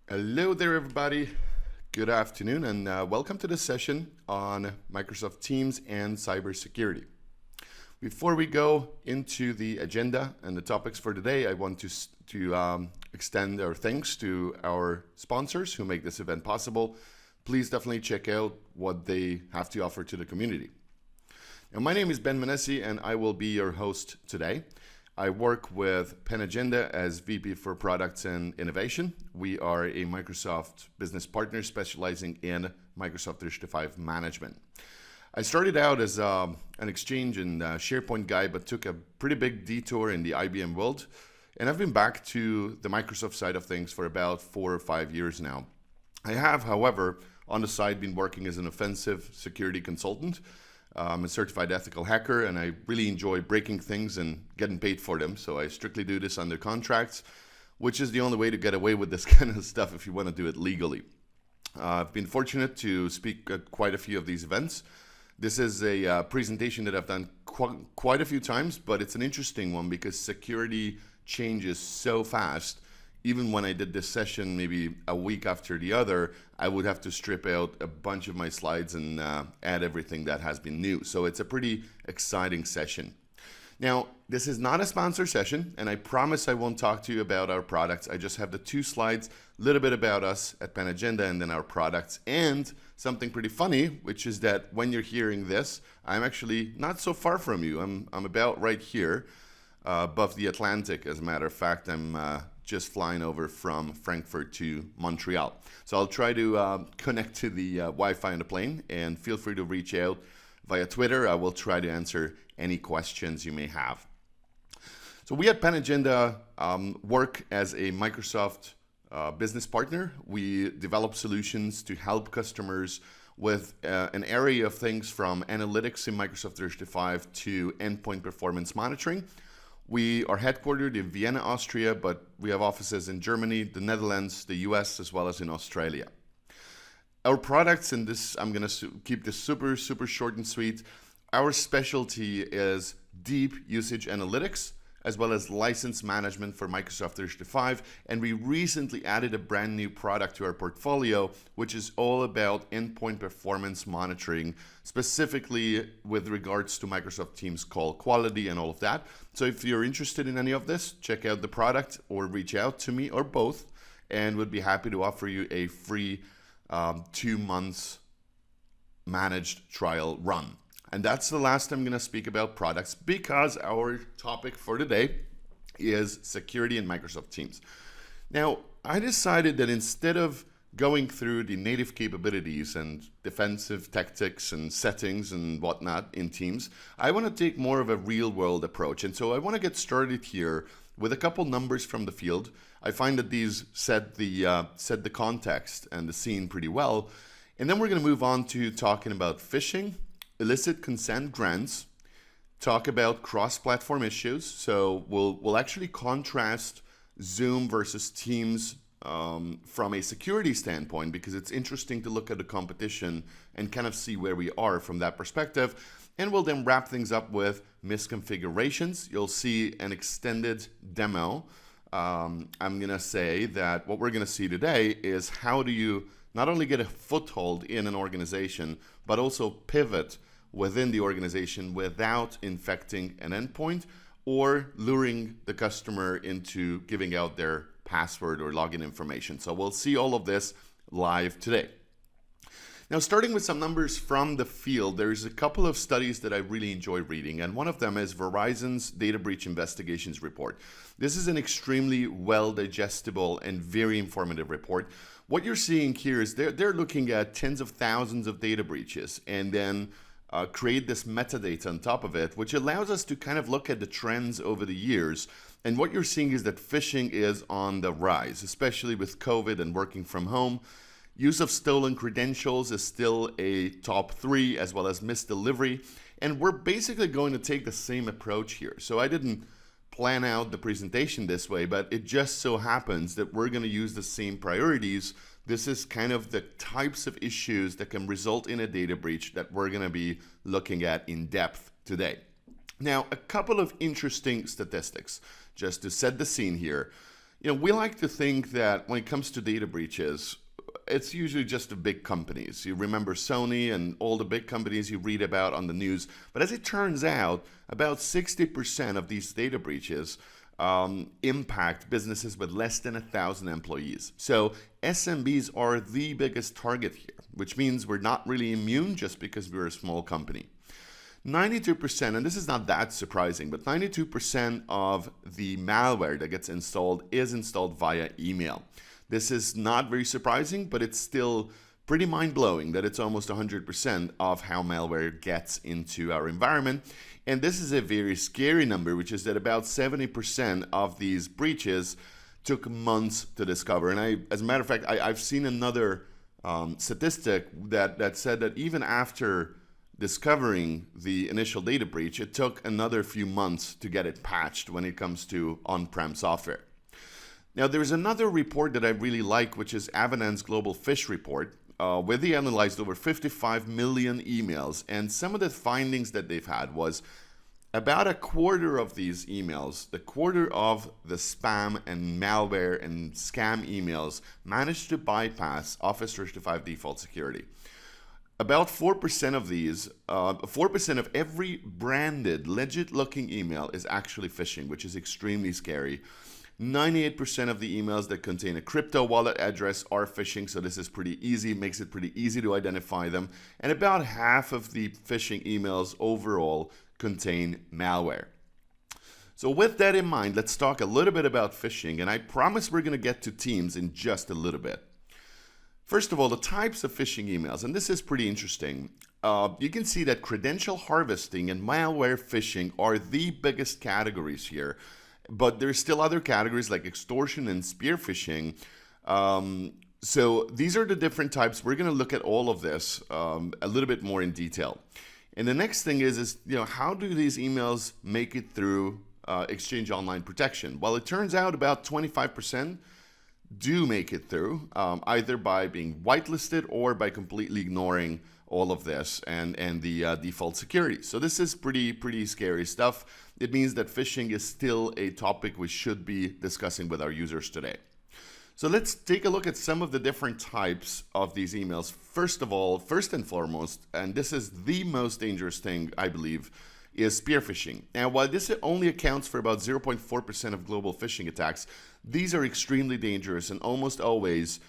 Hello there, everybody. Good afternoon, and welcome to this session on Microsoft Teams and cybersecurity. Before we go into the agenda and the topics for today, I want to extend our thanks to our sponsors who make this event possible. Please definitely check out what they have to offer to the community. Now, my name is Menesi, and I will be your host today. I work with Pen Agenda as VP for Products and Innovation. We are a Microsoft business partner specializing in Microsoft 365 management. I started out as an Exchange and SharePoint guy, but took a pretty big detour in the IBM world. And I've been back to the Microsoft side of things for about 4 or 5 years now. I have, however, on the side been working as an offensive security consultant. I'm a certified ethical hacker, and I really enjoy breaking things and getting paid for them. So I strictly do this under contracts, which is the only way to get away with this kind of stuff if you want to do it legally. I've been fortunate to speak at quite a few of these events. This is a presentation that I've done quite a few times, but it's an interesting one because security changes so fast. Even when I did this session maybe a week after the other, I would have to strip out a bunch of my slides and add everything that has been new. So it's a pretty exciting session. Now, this is not a sponsor session, and I promise I won't talk to you about our products. I just have the 2 slides, a little bit about us at Pen Agenda and then our products, and something pretty funny, which is that when you're hearing this, I'm actually not so far from you. I'm about right here, above the Atlantic. As a matter of fact, I'm just flying over from Frankfurt to Montreal. So I'll try to connect to the Wi-Fi on the plane, and feel free to reach out via Twitter. I will try to answer any questions you may have. So we at Pen Agenda work as a Microsoft business partner. We develop solutions to help customers with an array of things from analytics in Microsoft 365 to endpoint performance monitoring. We are headquartered in Vienna, Austria, but we have offices in Germany, the Netherlands, the US, as well as in Australia. Our products, and this, I'm going to keep this super short and sweet. Our specialty is deep usage analytics, as well as license management for Microsoft 365. And we recently added a brand new product to our portfolio, which is all about endpoint performance monitoring, specifically with regards to Microsoft Teams call quality and all of that. So if you're interested in any of this, check out the product or reach out to me or both, and we'd be happy to offer you a free 2 months managed trial run. And that's the last I'm going to speak about products, because our topic for today is security in Microsoft Teams. Now, I decided that instead of going through the native capabilities and defensive tactics and settings and whatnot in Teams, I want to take more of a real-world approach. And so I want to get started here with a couple numbers from the field. I find that these set the context and the scene pretty well. And then we're going to move on to talking about phishing, illicit consent grants, talk about cross-platform issues. So we'll actually contrast Zoom versus Teams from a security standpoint, because it's interesting to look at the competition and kind of see where we are from that perspective. And we'll then wrap things up with misconfigurations. You'll see an extended demo. I'm going to say that what we're going to see today is how do you not only get a foothold in an organization, but also pivot within the organization without infecting an endpoint or luring the customer into giving out their password or login information. So we'll see all of this live today. Now, starting with some numbers from the field, there's a couple of studies that I really enjoy reading, and one of them is Verizon's Data Breach Investigations Report. This is an extremely well-digestible and very informative report. What you're seeing here is they're looking at tens of thousands of data breaches and then create this metadata on top of it, which allows us to kind of look at the trends over the years. And what you're seeing is that phishing is on the rise, especially with COVID and working from home. Use of stolen credentials is still a top 3, as well as misdelivery. And we're basically going to take the same approach here. So I didn't plan out the presentation this way, but it just so happens that we're going to use the same priorities. This is kind of the types of issues that can result in a data breach that we're going to be looking at in depth today. Now, a couple of interesting statistics just to set the scene here. We like to think that when it comes to data breaches, it's usually just the big companies. You remember Sony and all the big companies you read about on the news. But as it turns out, about 60% of these data breaches impact businesses with less than 1,000 employees. So SMBs are the biggest target here, which means we're not really immune just because we're a small company. 92%, and this is not that surprising, but 92% of the malware that gets installed is installed via email. This is not very surprising, but it's still pretty mind-blowing that it's almost 100% of how malware gets into our environment. And this is a very scary number, which is that about 70% of these breaches took months to discover. And as a matter of fact, I've seen another statistic that said that even after discovering the initial data breach, it took another few months to get it patched when it comes to on-prem software. Now, there's another report that I really like, which is Avanan's Global Phish Report, where they analyzed over 55 million emails. And some of the findings that they've had was about a quarter of these emails, the quarter of the spam and malware and scam emails managed to bypass Office 365 default security. About 4% of these, 4% of every branded, legit-looking email is actually phishing, which is extremely scary. 98% of the emails that contain a crypto wallet address are phishing, so this is pretty easy, makes it pretty easy to identify them. And about half of the phishing emails overall contain malware. So with that in mind, let's talk a little bit about phishing, and I promise we're going to get to Teams in just a little bit. First of all, the types of phishing emails, and this is pretty interesting. You can see that credential harvesting and malware phishing are the biggest categories here, but there's still other categories like extortion and spear phishing. So these are the different types. We're going to look at all of this a little bit more in detail. And the next thing is how do these emails make it through Exchange Online protection? Well, it turns out about 25% do make it through, either by being whitelisted or by completely ignoring all of this and the default security. So this is pretty scary stuff. It means that phishing is still a topic we should be discussing with our users today. So let's take a look at some of the different types of these emails. First of all, first and foremost, and this is the most dangerous thing, I believe, is spear phishing. Now, while this only accounts for about 0.4% of global phishing attacks, these are extremely dangerous and almost always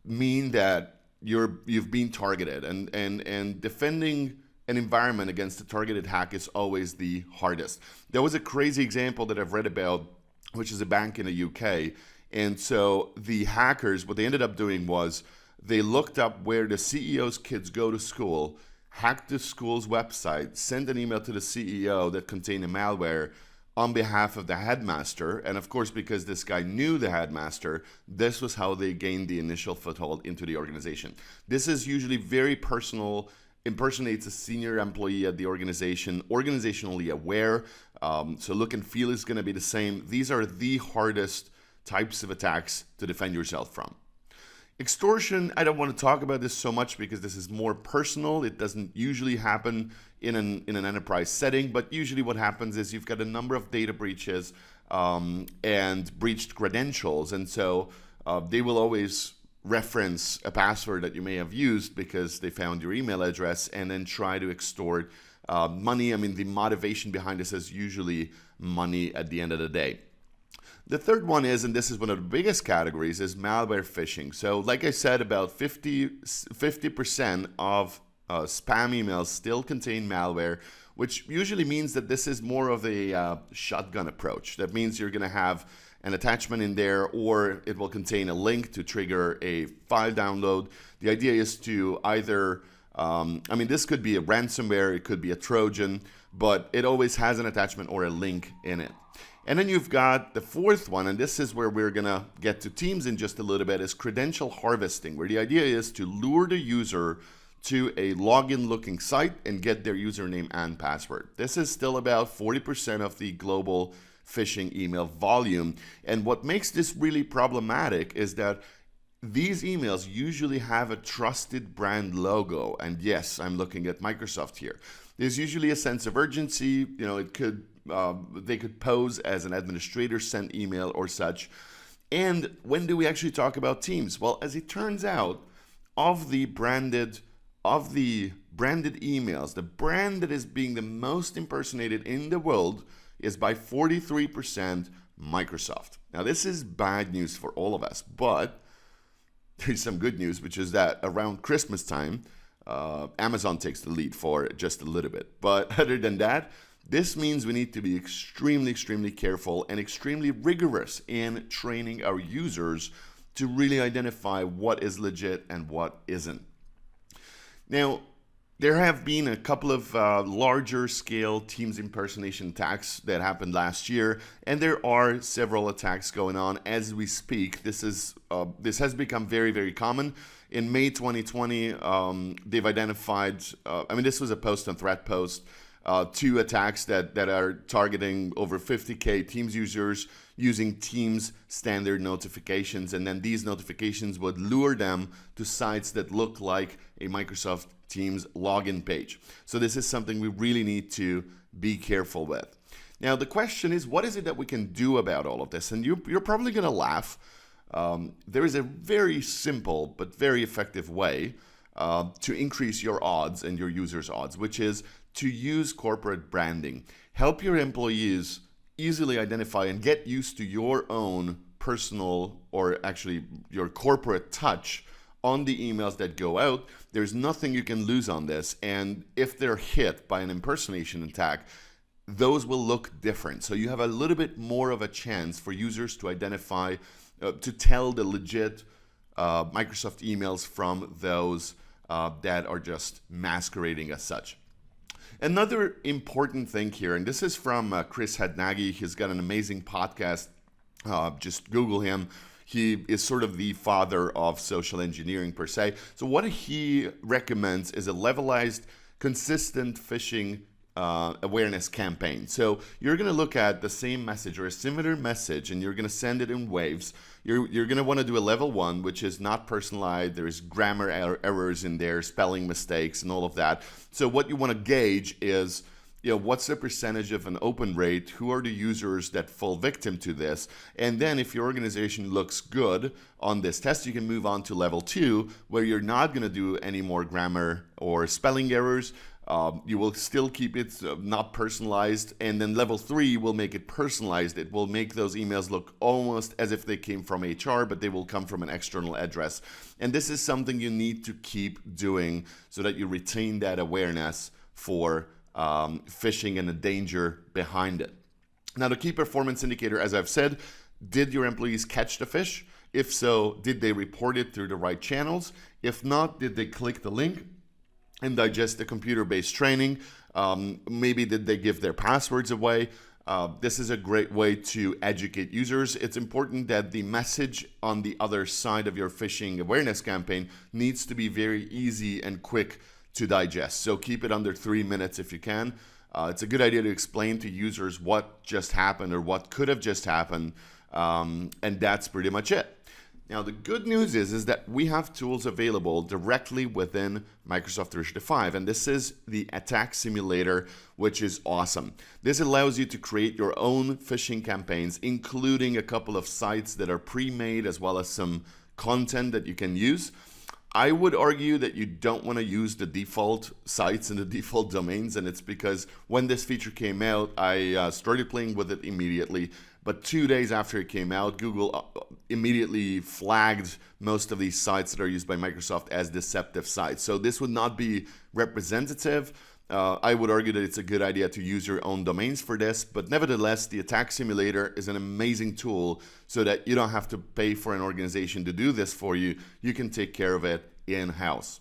mean that you've been targeted, and defending an environment against a targeted hack is always the hardest. There was a crazy example that I've read about, which is a bank in the UK. And so the hackers, what they ended up doing was they looked up where the CEO's kids go to school, hacked the school's website, sent an email to the CEO that contained a malware on behalf of the headmaster. And of course, because this guy knew the headmaster, this was how they gained the initial foothold into the organization. This is usually very personal, impersonates a senior employee at the organization, organizationally aware. So look and feel is going to be the same. These are the hardest types of attacks to defend yourself from. Extortion, I don't want to talk about this so much because this is more personal. It doesn't usually happen in an enterprise setting, but usually what happens is you've got a number of data breaches and breached credentials, and so they will always reference a password that you may have used because they found your email address and then try to extort money. I mean, the motivation behind this is usually money at the end of the day. The third one is, and this is one of the biggest categories, is malware phishing. So like I said, about 50% of spam emails still contain malware, which usually means that this is more of a shotgun approach. That means you're going to have an attachment in there, or it will contain a link to trigger a file download. The idea is to either, this could be a ransomware, it could be a Trojan, but it always has an attachment or a link in it. And then you've got the fourth one, and this is where we're going to get to Teams in just a little bit, is credential harvesting, where the idea is to lure the user to a login-looking site and get their username and password. This is still about 40% of the global phishing email volume. And what makes this really problematic is that these emails usually have a trusted brand logo. And yes, I'm looking at Microsoft here. There's usually a sense of urgency. It could they could pose as an administrator sent email or such. And when do we actually talk about Teams? Well, as it turns out, of the branded emails, the brand that is being the most impersonated in the world is by 43% Microsoft. Now, this is bad news for all of us, but there's some good news, which is that around Christmas time, Amazon takes the lead for just a little bit. But other than that, this means we need to be extremely, extremely careful and extremely rigorous in training our users to really identify what is legit and what isn't. Now, there have been a couple of larger scale Teams impersonation attacks that happened last year, and there are several attacks going on as we speak. This has become very, very common. In May 2020, they've identified, this was a post on ThreatPost, 2 attacks that are targeting over 50K Teams users using Teams standard notifications, and then these notifications would lure them to sites that look like a Microsoft Teams login page. So this is something we really need to be careful with. Now the question is, what is it that we can do about all of this? And you're probably going to laugh. There is a very simple but very effective way to increase your odds and your users' odds, which is to use corporate branding. Help your employees easily identify and get used to your own personal, or actually your corporate touch on the emails that go out. There's nothing you can lose on this, and if they're hit by an impersonation attack, those will look different. So you have a little bit more of a chance for users to identify, to tell the legit Microsoft emails from those that are just masquerading as such. Another important thing here, and this is from Chris Hadnagy. He's got an amazing podcast. Just Google him. He is sort of the father of social engineering per se. So what he recommends is a levelized, consistent phishing awareness campaign. So you're going to look at the same message or a similar message, and you're going to send it in waves. You're going to want to do a level 1, which is not personalized. There's grammar errors in there, spelling mistakes, and all of that. So what you want to gauge is, what's the percentage of an open rate? Who are the users that fall victim to this? And then if your organization looks good on this test, you can move on to level 2, where you're not going to do any more grammar or spelling errors. You will still keep it not personalized, and then level 3 will make it personalized. It will make those emails look almost as if they came from HR, but they will come from an external address. And this is something you need to keep doing so that you retain that awareness for phishing and the danger behind it. Now, the key performance indicator, as I've said, did your employees catch the fish? If so, did they report it through the right channels? If not, did they click the link and digest the computer-based training? Maybe did they give their passwords away? This is a great way to educate users. It's important that the message on the other side of your phishing awareness campaign needs to be very easy and quick to digest. So keep it under 3 minutes if you can. It's a good idea to explain to users what just happened or what could have just happened, and that's pretty much it. Now, the good news is that we have tools available directly within Microsoft 365, and this is the Attack Simulator, which is awesome. This allows you to create your own phishing campaigns, including a couple of sites that are pre-made, as well as some content that you can use. I would argue that you don't want to use the default sites and the default domains, and it's because when this feature came out, I started playing with it immediately. But 2 days after it came out, Google immediately flagged most of these sites that are used by Microsoft as deceptive sites. So this would not be representative. I would argue that it's a good idea to use your own domains for this, but nevertheless, the Attack Simulator is an amazing tool so that you don't have to pay for an organization to do this for you. You can take care of it in-house.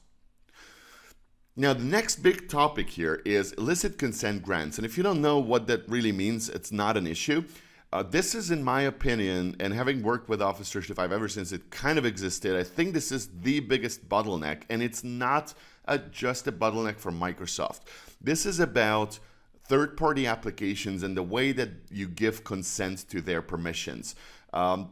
Now, the next big topic here is illicit consent grants. And if you don't know what that really means, it's not an issue. This is, in my opinion, and having worked with Office 365 ever since it kind of existed, I think this is the biggest bottleneck, and it's not just a bottleneck for Microsoft. This is about third-party applications and the way that you give consent to their permissions.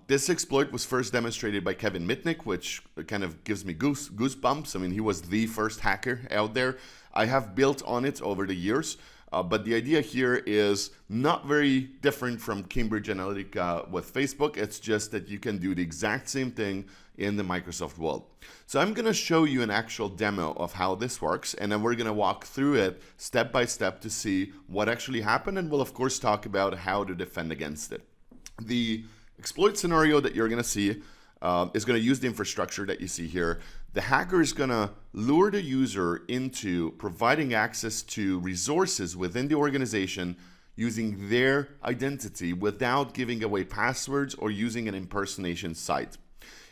This exploit was first demonstrated by Kevin Mitnick, which kind of gives me goosebumps. I mean, he was the first hacker out there. I have built on it over the years. But the idea here is not very different from Cambridge Analytica with Facebook. It's just that you can do the exact same thing in the Microsoft world. So I'm going to show you an actual demo of how this works, and then we're going to walk through it step by step to see what actually happened, and we'll of course talk about how to defend against it. The exploit scenario that you're going to see is going to use the infrastructure that you see here. The hacker is going to lure the user into providing access to resources within the organization using their identity without giving away passwords or using an impersonation site.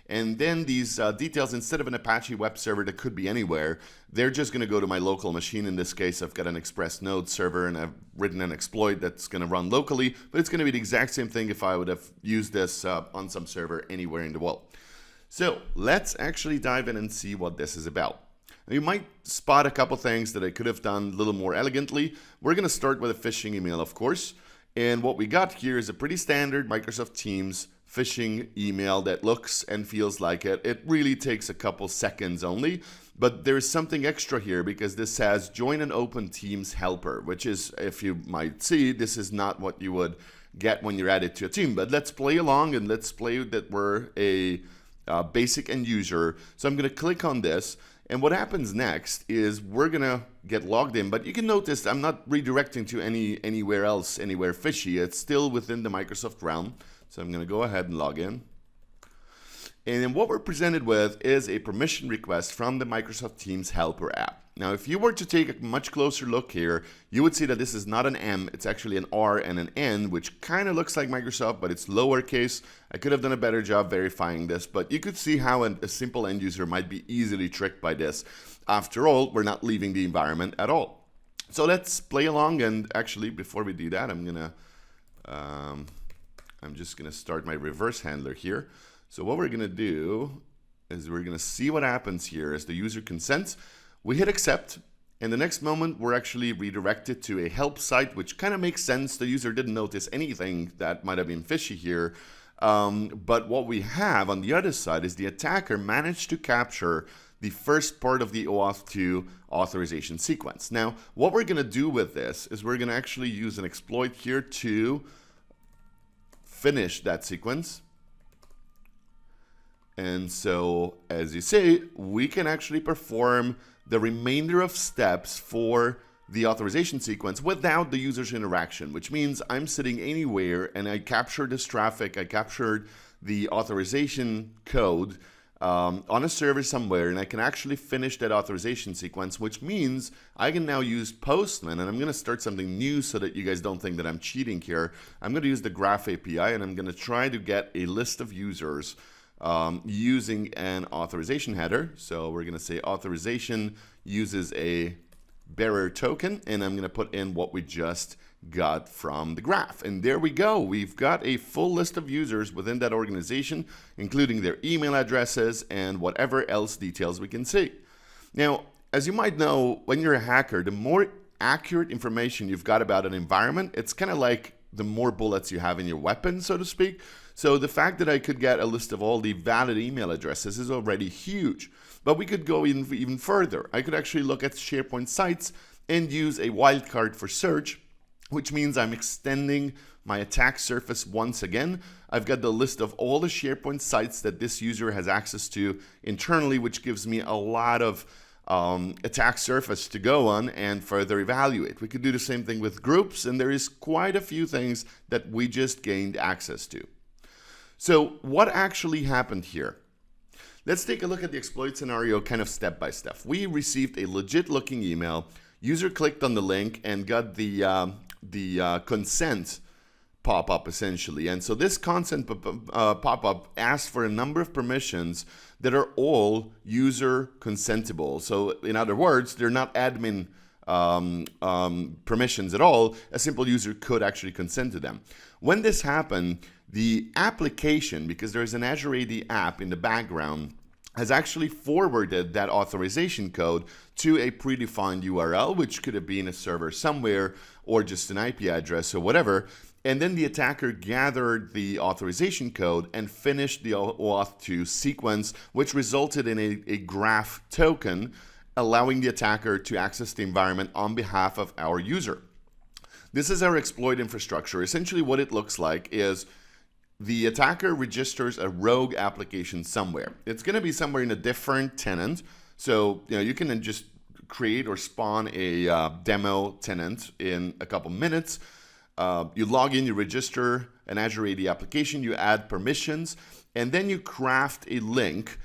And then these details, instead of an Apache web server that could be anywhere, they're just going to go to my local machine. In this case, I've got an Express Node server and I've written an exploit that's going to run locally, but it's going to be the exact same thing if I would have used this on some server anywhere in the world. So let's actually dive in and see what this is about. Now, you might spot a couple things that I could have done a little more elegantly. We're going to start with a phishing email, of course. And what we got here is a pretty standard Microsoft Teams phishing email that looks and feels like it. It really takes a couple seconds only, but there's something extra here because this says join an open Teams helper, which is, if you might see, this is not what you would get when you're added to a team. But let's play along and let's play that we're a basic end user. So I'm going to click on this, and what happens next is we're going to get logged in, but you can notice I'm not redirecting to anywhere else, anywhere fishy. It's still within the Microsoft realm. So I'm going to go ahead and log in. And then what we're presented with is a permission request from the Microsoft Teams helper app. Now, if you were to take a much closer look here, you would see that this is not an M, it's actually an R and an N, which kind of looks like Microsoft, but it's lowercase. I could have done a better job verifying this, but you could see how a simple end user might be easily tricked by this. After all, we're not leaving the environment at all. So let's play along, and actually, before we do that, I'm just going to start my reverse handler here. So what we're going to do is we're going to see what happens here as the user consents. We hit accept, and the next moment we're actually redirected to a help site, which kind of makes sense. The user didn't notice anything that might have been fishy here. But what we have on the other side is the attacker managed to capture the first part of the OAuth 2 authorization sequence. Now, what we're going to do with this is we're going to actually use an exploit here to finish that sequence. And so, as you say, we can actually perform the remainder of steps for the authorization sequence without the user's interaction, which means I'm sitting anywhere and I captured this traffic, I captured the authorization code on a server somewhere, and I can actually finish that authorization sequence, which means I can now use Postman, and I'm going to start something new so that you guys don't think that I'm cheating here. I'm going to use the Graph API, and I'm going to try to get a list of users using an authorization header. So we're going to say authorization uses a bearer token, and I'm going to put in what we just got from the graph. And there we go. We've got a full list of users within that organization, including their email addresses and whatever else details we can see. Now, as you might know, when you're a hacker, the more accurate information you've got about an environment, it's kind of like the more bullets you have in your weapon, so to speak. So the fact that I could get a list of all the valid email addresses is already huge. But we could go even further. I could actually look at SharePoint sites and use a wildcard for search, which means I'm extending my attack surface once again. I've got the list of all the SharePoint sites that this user has access to internally, which gives me a lot of attack surface to go on and further evaluate. We could do the same thing with groups, and there is quite a few things that we just gained access to. So what actually happened here? Let's take a look at the exploit scenario kind of step by step. We received a legit looking email. User clicked on the link and got the consent pop-up essentially. And so this consent pop-up asks for a number of permissions that are all user consentable. So in other words, they're not admin permissions at all. A simple user could actually consent to them. When this happened, the application, because there is an Azure AD app in the background, has actually forwarded that authorization code to a predefined URL, which could have been a server somewhere or just an IP address or whatever. And then the attacker gathered the authorization code and finished the OAuth 2 sequence, which resulted in a graph token, allowing the attacker to access the environment on behalf of our user. This is our exploit infrastructure. Essentially what it looks like is the attacker registers a rogue application somewhere. It's going to be somewhere in a different tenant. So you can then just create or spawn a demo tenant in a couple minutes. You log in, you register an Azure AD application, you add permissions, and then you craft a link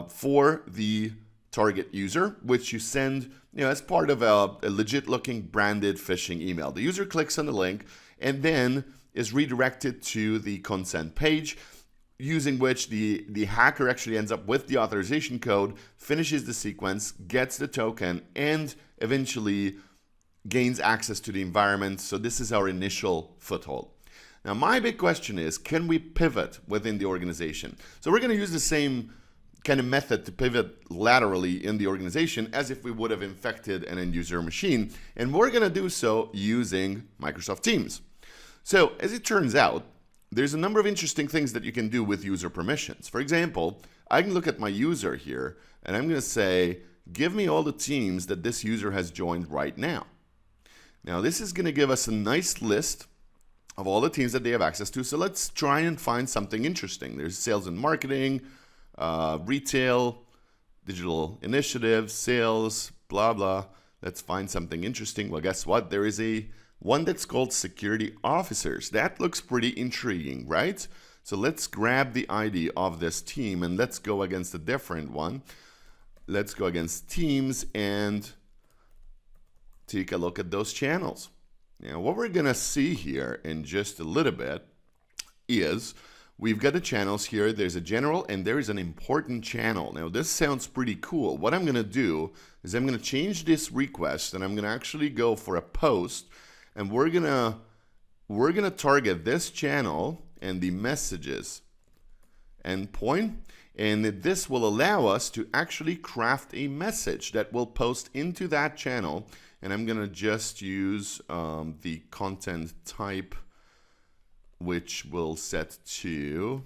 for the target user, which you send as part of a legit looking branded phishing email. The user clicks on the link and then is redirected to the consent page, using which the hacker actually ends up with the authorization code, finishes the sequence, gets the token, and eventually gains access to the environment. So this is our initial foothold. Now, my big question is, can we pivot within the organization? So we're going to use the same kind of method to pivot laterally in the organization as if we would have infected an end user machine. And we're going to do so using Microsoft Teams. So as it turns out, there's a number of interesting things that you can do with user permissions. For example, I can look at my user here and I'm going to say, give me all the teams that this user has joined right now. Now, this is going to give us a nice list of all the teams that they have access to. So let's try and find something interesting. There's sales and marketing, retail, digital initiatives, sales, blah, blah. Let's find something interesting. Well, guess what? There is one that's called security officers. That looks pretty intriguing, right? So let's grab the ID of this team and let's go against a different one. Let's go against teams and take a look at those channels. Now, what we're going to see here in just a little bit is we've got the channels here. There's a general and there is an important channel. Now, this sounds pretty cool. What I'm going to do is I'm going to change this request and I'm going to actually go for a post, and we're going to target this channel and the messages endpoint, and this will allow us to actually craft a message that will post into that channel. And I'm going to just use the content type, which we'll set to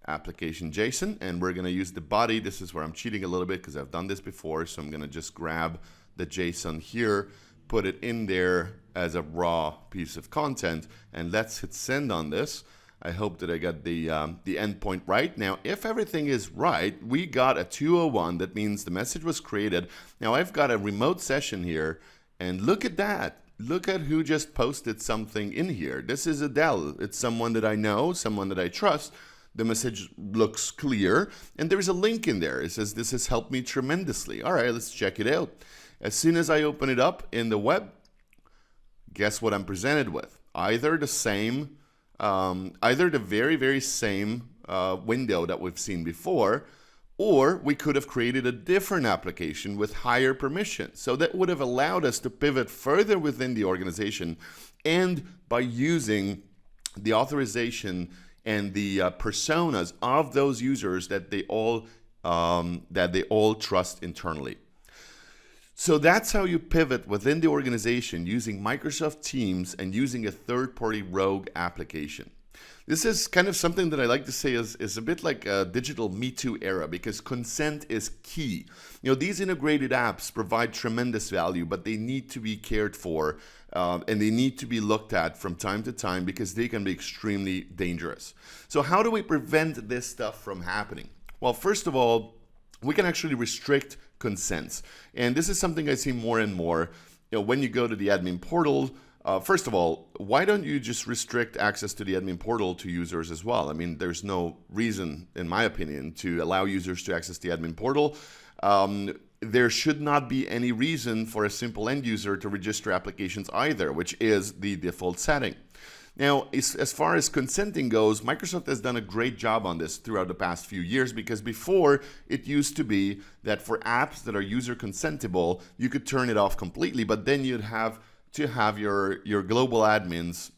application JSON, and we're going to use the body. This is where I'm cheating a little bit because I've done this before, so I'm going to just grab the JSON here, put it in there as a raw piece of content, and let's hit send on this. I hope that I got the endpoint right. Now, if everything is right, we got a 201. That means the message was created. Now, I've got a remote session here, and look at that. Look at who just posted something in here. This is Adele. It's someone that I know, someone that I trust. The message looks clear, and there's a link in there. It says, this has helped me tremendously. All right, let's check it out. As soon as I open it up in the web, guess what I'm presented with? Either the very, very same window that we've seen before, or we could have created a different application with higher permissions. So that would have allowed us to pivot further within the organization, and by using the authorization and the personas of those users that they all trust internally. So that's how you pivot within the organization using Microsoft Teams and using a third-party rogue application. This is kind of something that I like to say is a bit like a digital Me Too era, because consent is key. These integrated apps provide tremendous value, but they need to be cared for and they need to be looked at from time to time because they can be extremely dangerous. So how do we prevent this stuff from happening? Well, first of all, we can actually restrict consents. And this is something I see more and more. When you go to the admin portal, first of all, why don't you just restrict access to the admin portal to users as well? I mean, there's no reason, in my opinion, to allow users to access the admin portal. There should not be any reason for a simple end user to register applications either, which is the default setting. Now, as far as consenting goes, Microsoft has done a great job on this throughout the past few years, because before it used to be that for apps that are user consentable, you could turn it off completely, but then you'd have to have your global admins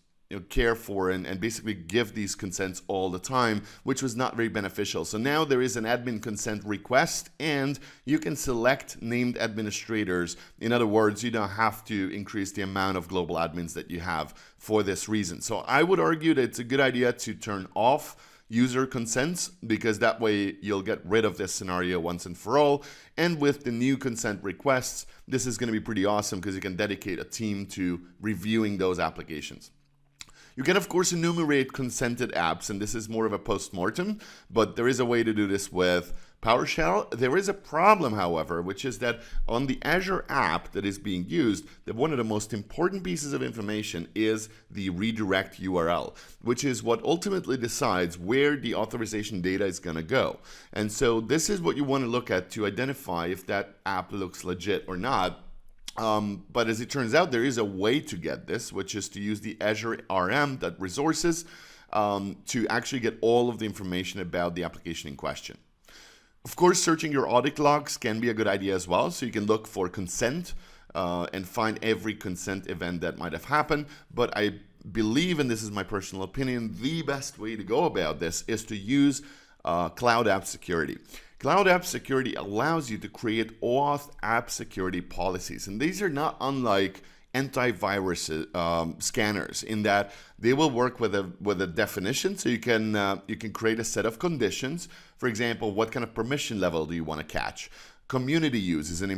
care for and basically give these consents all the time, which was not very beneficial. So now there is an admin consent request, and you can select named administrators. In other words, you don't have to increase the amount of global admins that you have for this reason. So I would argue that it's a good idea to turn off user consents, because that way you'll get rid of this scenario once and for all. And with the new consent requests, this is going to be pretty awesome because you can dedicate a team to reviewing those applications. You can, of course, enumerate consented apps, and this is more of a post-mortem, but there is a way to do this with PowerShell. There is a problem, however, which is that on the Azure app that is being used, that one of the most important pieces of information is the redirect URL, which is what ultimately decides where the authorization data is going to go. And so this is what you want to look at to identify if that app looks legit or not. But as it turns out, there is a way to get this, which is to use the Azure RM.resources to actually get all of the information about the application in question. Of course, searching your audit logs can be a good idea as well. So you can look for consent and find every consent event that might have happened. But I believe, and this is my personal opinion, the best way to go about this is to use Cloud App Security. Cloud App Security allows you to create OAuth app security policies, and these are not unlike antivirus scanners in that they will work with a definition. So you can create a set of conditions. For example, what kind of permission level do you want to catch? Community use is an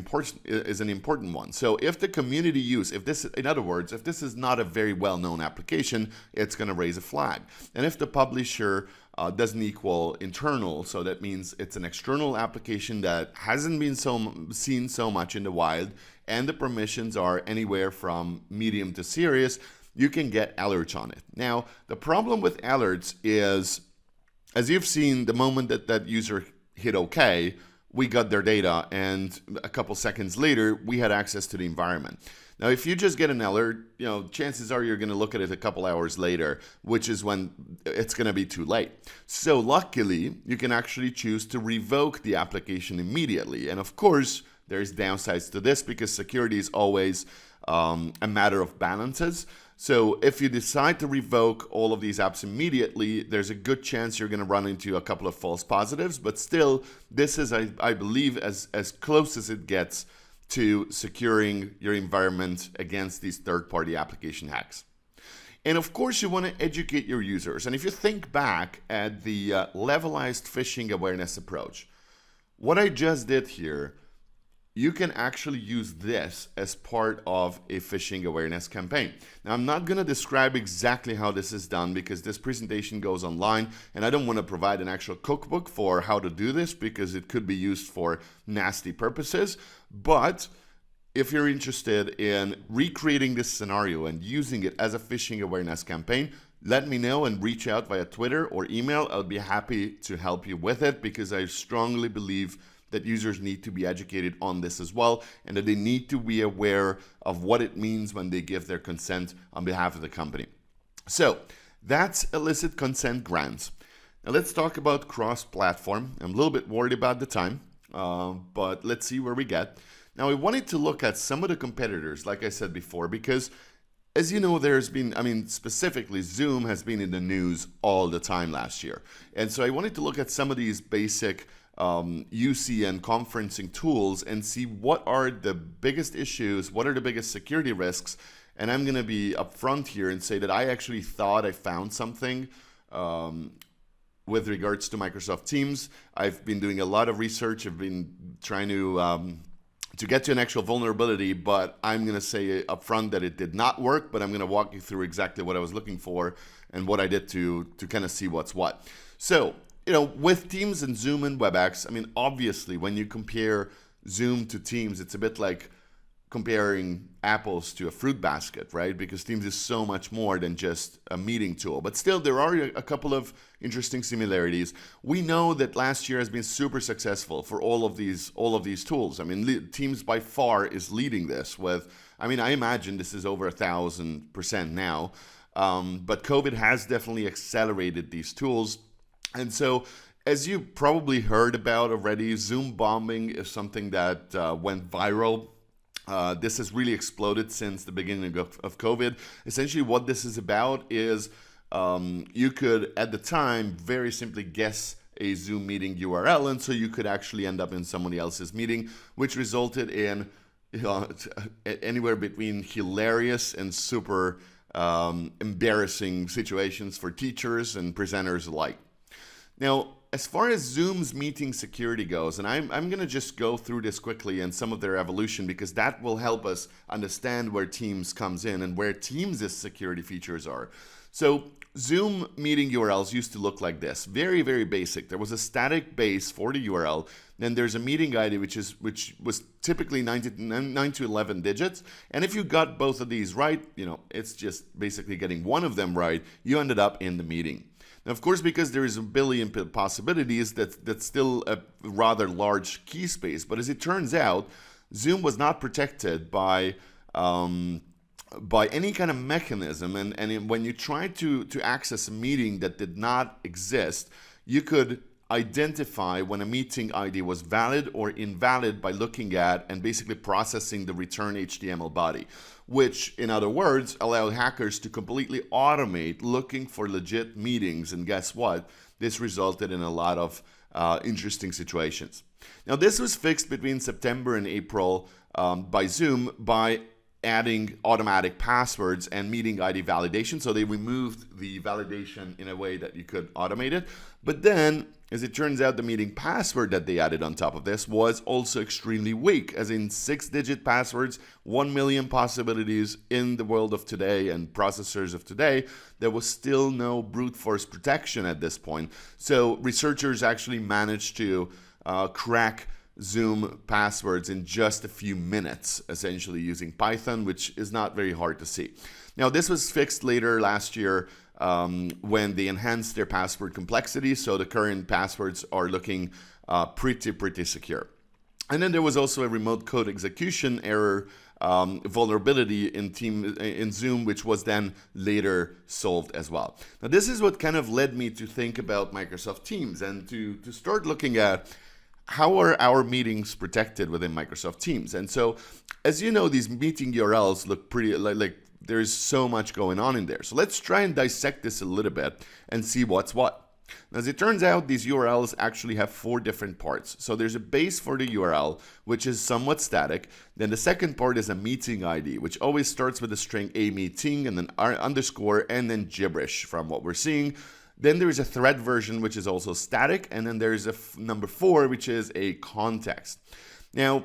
important one. So if the community use, in other words, if this is not a very well-known application, it's going to raise a flag. And if the publisher doesn't equal internal, so that means it's an external application that hasn't been seen so much in the wild, and the permissions are anywhere from medium to serious, you can get alerts on it. Now, the problem with alerts is, as you've seen, the moment that that user hit OK, we got their data, and a couple seconds later, we had access to the environment. Now, if you just get an alert, chances are you're going to look at it a couple hours later, which is when it's going to be too late. So luckily, you can actually choose to revoke the application immediately. And of course, there's downsides to this because security is always a matter of balances. So if you decide to revoke all of these apps immediately, there's a good chance you're going to run into a couple of false positives. But still, this is, I believe, as close as it gets to securing your environment against these third-party application hacks. And of course, you want to educate your users. And if you think back at the levelized phishing awareness approach, what I just did here, you can actually use this as part of a phishing awareness campaign. Now, I'm not going to describe exactly how this is done because this presentation goes online, and I don't want to provide an actual cookbook for how to do this because it could be used for nasty purposes. But if you're interested in recreating this scenario and using it as a phishing awareness campaign, let me know and reach out via Twitter or email. I'll be happy to help you with it because I strongly believe that users need to be educated on this as well, and that they need to be aware of what it means when they give their consent on behalf of the company. So that's illicit consent grants. Now let's talk about cross-platform. I'm a little bit worried about the time, but let's see where we get. Now I wanted to look at some of the competitors, like I said before, because as you know, there's been, specifically Zoom has been in the news all the time last year. And so I wanted to look at some of these basic UC and conferencing tools and see what are the biggest issues, what are the biggest security risks. And I'm going to be upfront here and say that I actually thought I found something with regards to Microsoft Teams. I've been doing a lot of research. I've been trying to get to an actual vulnerability, but I'm going to say upfront that it did not work, but I'm going to walk you through exactly what I was looking for and what I did to kind of see what's what. So, with Teams and Zoom and WebEx, obviously, when you compare Zoom to Teams, it's a bit like comparing apples to a fruit basket, right? Because Teams is so much more than just a meeting tool. But still, there are a couple of interesting similarities. We know that last year has been super successful for all of these tools. Teams by far is leading this with, I imagine this is over 1,000% now. But COVID has definitely accelerated these tools. And so, as you probably heard about already, Zoom bombing is something that went viral. This has really exploded since the beginning of COVID. Essentially, what this is about is you could, at the time, very simply guess a Zoom meeting URL, and so you could actually end up in somebody else's meeting, which resulted in anywhere between hilarious and super embarrassing situations for teachers and presenters alike. Now, as far as Zoom's meeting security goes, and I'm going to just go through this quickly and some of their evolution because that will help us understand where Teams comes in and where Teams' security features are. So Zoom meeting URLs used to look like this, very, very basic. There was a static base for the URL. Then there's a meeting ID, which was typically 9 to 11 digits. And if you got both of these right, it's just basically getting one of them right, you ended up in the meeting. Now, of course, because there is a billion possibilities, that's still a rather large key space. But as it turns out, Zoom was not protected by any kind of mechanism. And when you tried to access a meeting that did not exist, you could identify when a meeting ID was valid or invalid by looking at and basically processing the return HTML body, which, in other words, allowed hackers to completely automate looking for legit meetings. And guess what? This resulted in a lot of interesting situations. Now, this was fixed between September and April by Zoom by adding automatic passwords and meeting ID validation. So they removed the validation in a way that you could automate it. But then, as it turns out, the meeting password that they added on top of this was also extremely weak, as in 6-digit passwords, 1 million possibilities in the world of today and processors of today. There was still no brute force protection at this point. So researchers actually managed to crack Zoom passwords in just a few minutes, essentially using Python, which is not very hard to see. Now, this was fixed later last year when they enhanced their password complexity, so the current passwords are looking pretty secure. And then there was also a remote code execution error vulnerability in Zoom, which was then later solved as well. Now, this is what kind of led me to think about Microsoft Teams and to start looking at how are our meetings protected within Microsoft Teams. And so, as you know, these meeting URLs look pretty like there's so much going on in there. So let's try and dissect this a little bit and see what's what. As it turns out, these URLs actually have 4 different parts. So there's a base for the URL, which is somewhat static. Then the second part is a meeting ID, which always starts with the string a meeting and then underscore and then gibberish from what we're seeing. Then there is a thread version, which is also static. And then there's a number 4, which is a context. Now,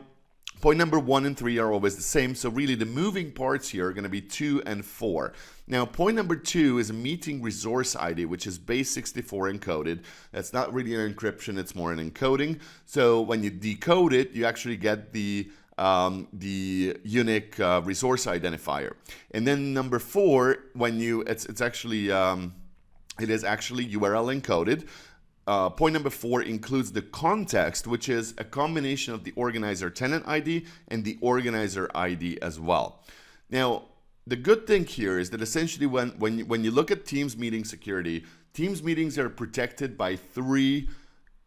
point number 1 and 3 are always the same. So really the moving parts here are going to be 2 and 4. Now, point number 2 is a meeting resource ID, which is base 64 encoded. That's not really an encryption. It's more an encoding. So when you decode it, you actually get the unique resource identifier. And then number 4, when it is actually URL encoded. Point number 4 includes the context, which is a combination of the organizer tenant ID and the organizer ID as well. Now, the good thing here is that essentially when you look at Teams meeting security, Teams meetings are protected by 3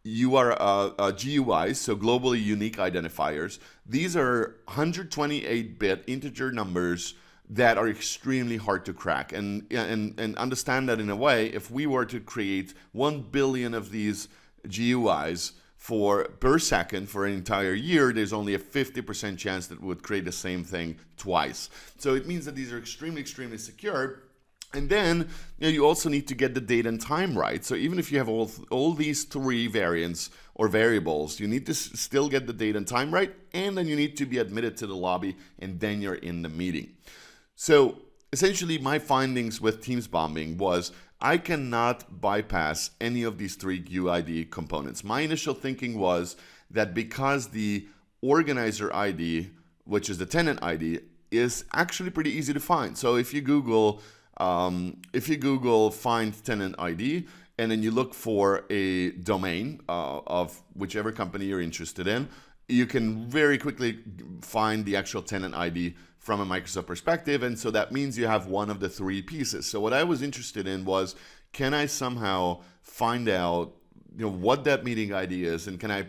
GUIs, so globally unique identifiers. These are 128-bit integer numbers that are extremely hard to crack. And understand that in a way, if we were to create 1 billion of these GUIs per second for an entire year, there's only a 50% chance that we would create the same thing twice. So it means that these are extremely secure. And then you also need to get the date and time right. So even if you have all these 3 variants or variables, you need to still get the date and time right, and then you need to be admitted to the lobby, and then you're in the meeting. So essentially my findings with Teams bombing was I cannot bypass any of these 3 UID components. My initial thinking was that because the organizer ID, which is the tenant ID, is actually pretty easy to find. So if you Google find tenant ID and then you look for a domain of whichever company you're interested in, you can very quickly find the actual tenant ID from a Microsoft perspective. And so that means you have one of the 3 pieces. So what I was interested in was, can I somehow find out what that meeting ID is, and can I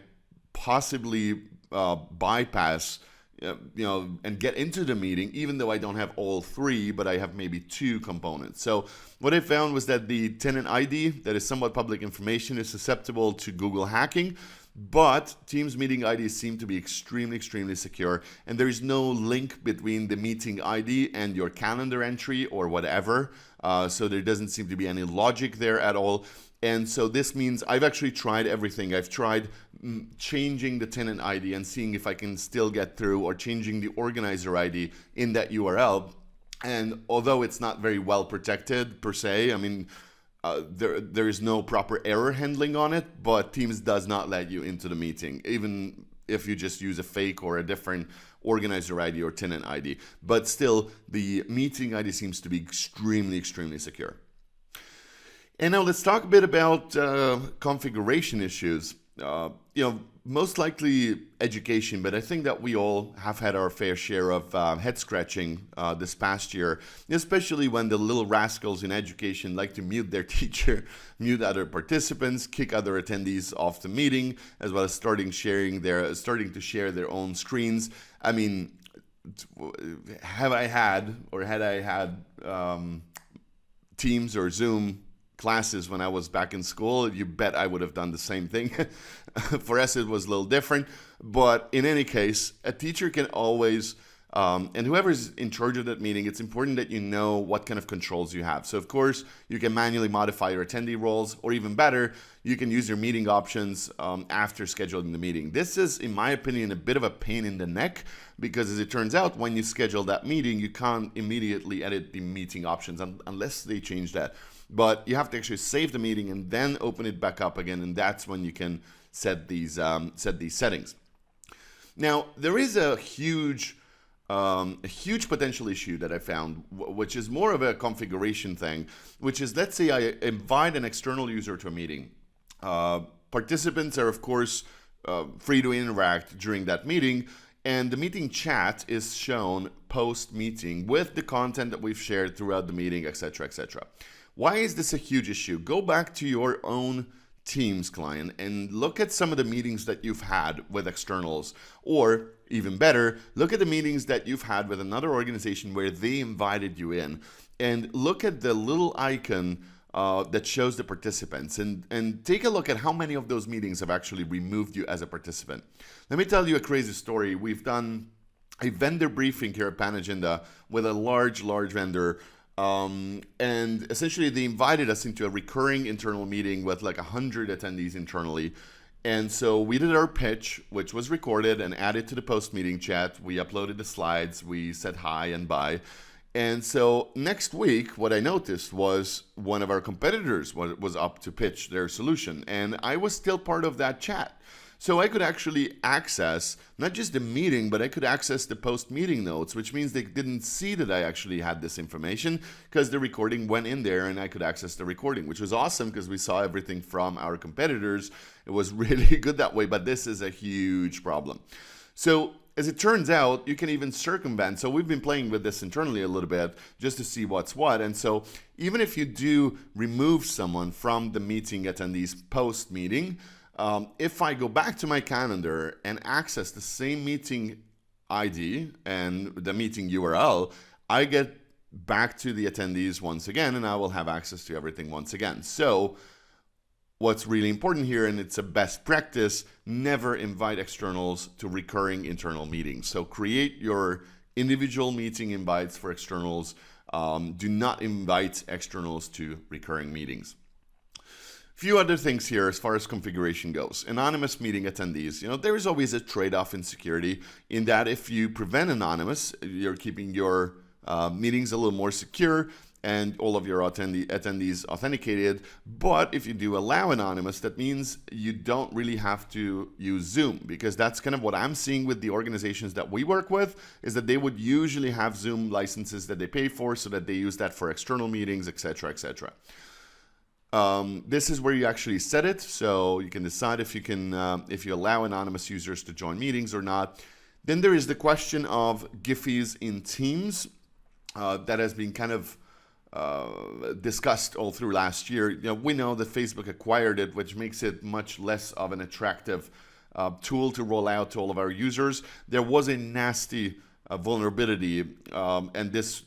possibly bypass and get into the meeting, even though I don't have all 3, but I have maybe 2 components. So what I found was that the tenant ID, that is somewhat public information, is susceptible to Google hacking, but Teams meeting IDs seem to be extremely secure, and there is no link between the meeting ID and your calendar entry or whatever. So there doesn't seem to be any logic there at all. And so this means I've actually tried everything. I've tried changing the tenant ID and seeing if I can still get through, or changing the organizer ID in that URL. And although it's not very well protected per se, I mean, there is no proper error handling on it, but Teams does not let you into the meeting, even if you just use a fake or a different organizer ID or tenant ID. But still, the meeting ID seems to be extremely, extremely secure. And now let's talk a bit about configuration issues. Most likely education, but I think that we all have had our fair share of head scratching this past year, especially when the little rascals in education like to mute their teacher, mute other participants, kick other attendees off the meeting, as well as starting to share their own screens. I mean, had I had Teams or Zoom classes when I was back in school, you bet I would have done the same thing. For us, it was a little different. But in any case, a teacher can always, and whoever's in charge of that meeting, it's important that you know what kind of controls you have. So of course, you can manually modify your attendee roles, or even better, you can use your meeting options after scheduling the meeting. This is, in my opinion, a bit of a pain in the neck, because as it turns out, when you schedule that meeting, you can't immediately edit the meeting options unless they change that. But you have to actually save the meeting and then open it back up again, and that's when you can set these settings. Now, there is a huge potential issue that I found, which is more of a configuration thing, which is, let's say I invite an external user to a meeting. Participants are, of course, free to interact during that meeting, and the meeting chat is shown post-meeting with the content that we've shared throughout the meeting, etc., etc. Why is this a huge issue? Go back to your own Teams client and look at some of the meetings that you've had with externals, or even better, look at the meetings that you've had with another organization where they invited you in, and look at the little icon that shows the participants, and take a look at how many of those meetings have actually removed you as a participant. Let me tell you a crazy story. We've done a vendor briefing here at Panagenda with a large vendor. And essentially they invited us into a recurring internal meeting with like 100 attendees internally. And so we did our pitch, which was recorded and added to the post-meeting chat. We uploaded the slides, we said hi and bye. And so next week, what I noticed was one of our competitors was up to pitch their solution, and I was still part of that chat. So I could actually access not just the meeting, but I could access the post-meeting notes, which means they didn't see that I actually had this information, because the recording went in there and I could access the recording, which was awesome because we saw everything from our competitors. It was really good that way, but this is a huge problem. So as it turns out, you can even circumvent. So we've been playing with this internally a little bit just to see what's what. And so even if you do remove someone from the meeting attendees post-meeting, if I go back to my calendar and access the same meeting ID and the meeting URL, I get back to the attendees once again, and I will have access to everything once again. So what's really important here, and it's a best practice, never invite externals to recurring internal meetings. So create your individual meeting invites for externals. Do not invite externals to recurring meetings. Few other things here as far as configuration goes. Anonymous meeting attendees. There is always a trade-off in security, in that if you prevent anonymous, you're keeping your meetings a little more secure and all of your attendees authenticated. But if you do allow anonymous, that means you don't really have to use Zoom, because that's kind of what I'm seeing with the organizations that we work with, is that they would usually have Zoom licenses that they pay for, so that they use that for external meetings, etc., etc. This is where you actually set it, so you can decide if you allow anonymous users to join meetings or not. Then there is the question of Giphies in Teams that has been kind of discussed all through last year. We know that Facebook acquired it, which makes it much less of an attractive tool to roll out to all of our users. There was a nasty vulnerability, and this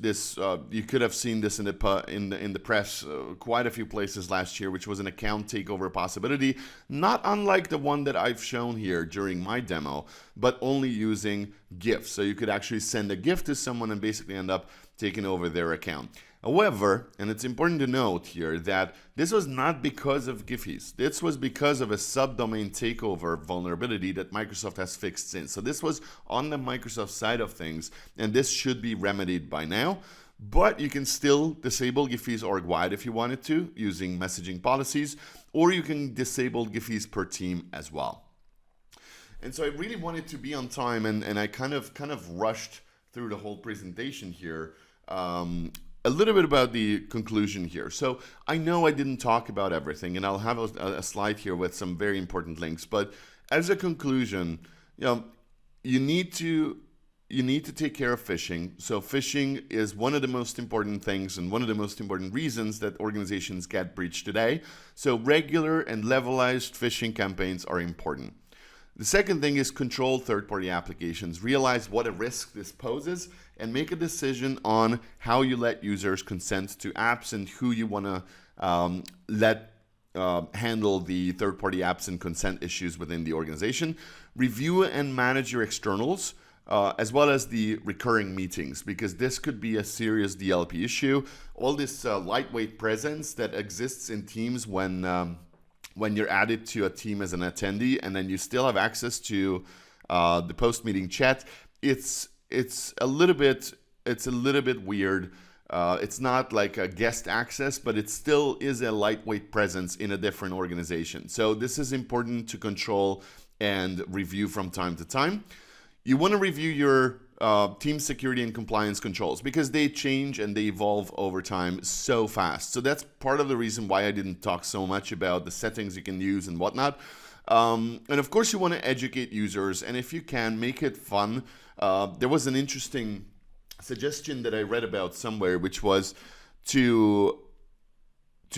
you could have seen this in the press quite a few places last year, which was an account takeover possibility, not unlike the one that I've shown here during my demo, but only using GIFs. So you could actually send a GIF to someone and basically end up taking over their account. However, and it's important to note here that this was not because of Giphies. This was because of a subdomain takeover vulnerability that Microsoft has fixed since. So this was on the Microsoft side of things, and this should be remedied by now. But you can still disable Giphies org-wide if you wanted to, using messaging policies, or you can disable Giphies per team as well. And so I really wanted to be on time, and I kind of rushed through the whole presentation here. A little bit about the conclusion here. So I know I didn't talk about everything, and I'll have a slide here with some very important links. But as a conclusion, you need to take care of phishing. So phishing is one of the most important things and one of the most important reasons that organizations get breached today. So regular and levelized phishing campaigns are important. The second thing is control third-party applications. Realize what a risk this poses and make a decision on how you let users consent to apps and who you want to let handle the third-party apps and consent issues within the organization. Review and manage your externals, as well as the recurring meetings, because this could be a serious DLP issue. All this lightweight presence that exists in teams when you're added to a team as an attendee, and then you still have access to the post-meeting chat. It's a little bit weird. It's not like a guest access, but it still is a lightweight presence in a different organization. So this is important to control and review from time to time. You want to review your team security and compliance controls because they change and they evolve over time so fast. So that's part of the reason why I didn't talk so much about the settings you can use and whatnot. And of course, you want to educate users, and if you can, make it fun. There was an interesting suggestion that I read about somewhere, which was to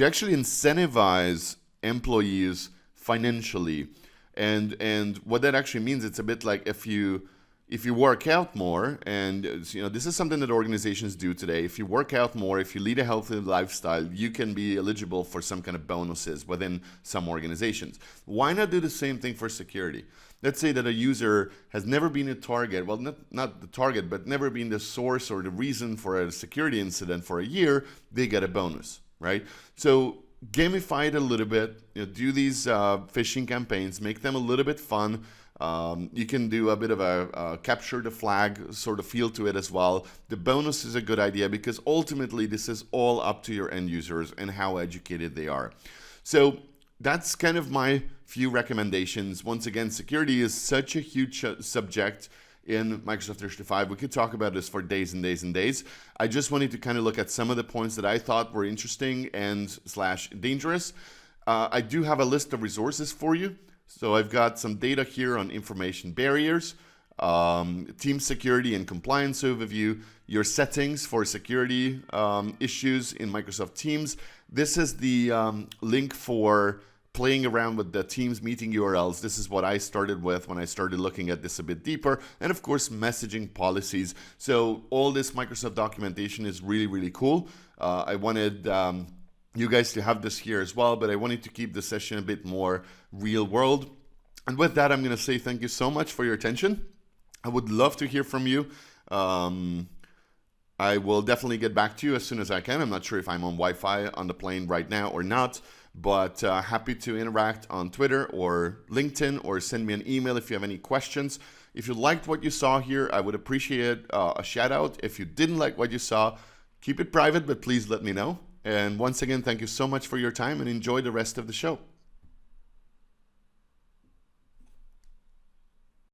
actually incentivize employees financially. And what that actually means, it's a bit like if you work out more, and this is something that organizations do today. If you work out more, if you lead a healthy lifestyle, you can be eligible for some kind of bonuses within some organizations. Why not do the same thing for security? Let's say that a user has never been a target, well, not the target, but never been the source or the reason for a security incident for a year, they get a bonus, right? So gamify it a little bit, do these phishing campaigns, make them a little bit fun. You can do a bit of a capture the flag sort of feel to it as well. The bonus is a good idea because ultimately this is all up to your end users and how educated they are. So that's kind of my few recommendations. Once again, security is such a huge subject in Microsoft 365. We could talk about this for days and days and days. I just wanted to kind of look at some of the points that I thought were interesting and / dangerous. I do have a list of resources for you. So I've got some data here on information barriers, team security and compliance overview, your settings for security issues in Microsoft Teams. This is the link for playing around with the Teams meeting URLs. This is what I started with when I started looking at this a bit deeper. And of course, messaging policies. So all this Microsoft documentation is really, really cool. I wanted you guys to have this here as well, but I wanted to keep the session a bit more real world. And with that, I'm going to say thank you so much for your attention. I would love to hear from you. I will definitely get back to you as soon as I can. I'm not sure if I'm on Wi-Fi on the plane right now or not, but happy to interact on Twitter or LinkedIn, or send me an email if you have any questions. If you liked what you saw here, I would appreciate a shout out. If you didn't like what you saw, keep it private, but please let me know. And once again, thank you so much for your time and enjoy the rest of the show.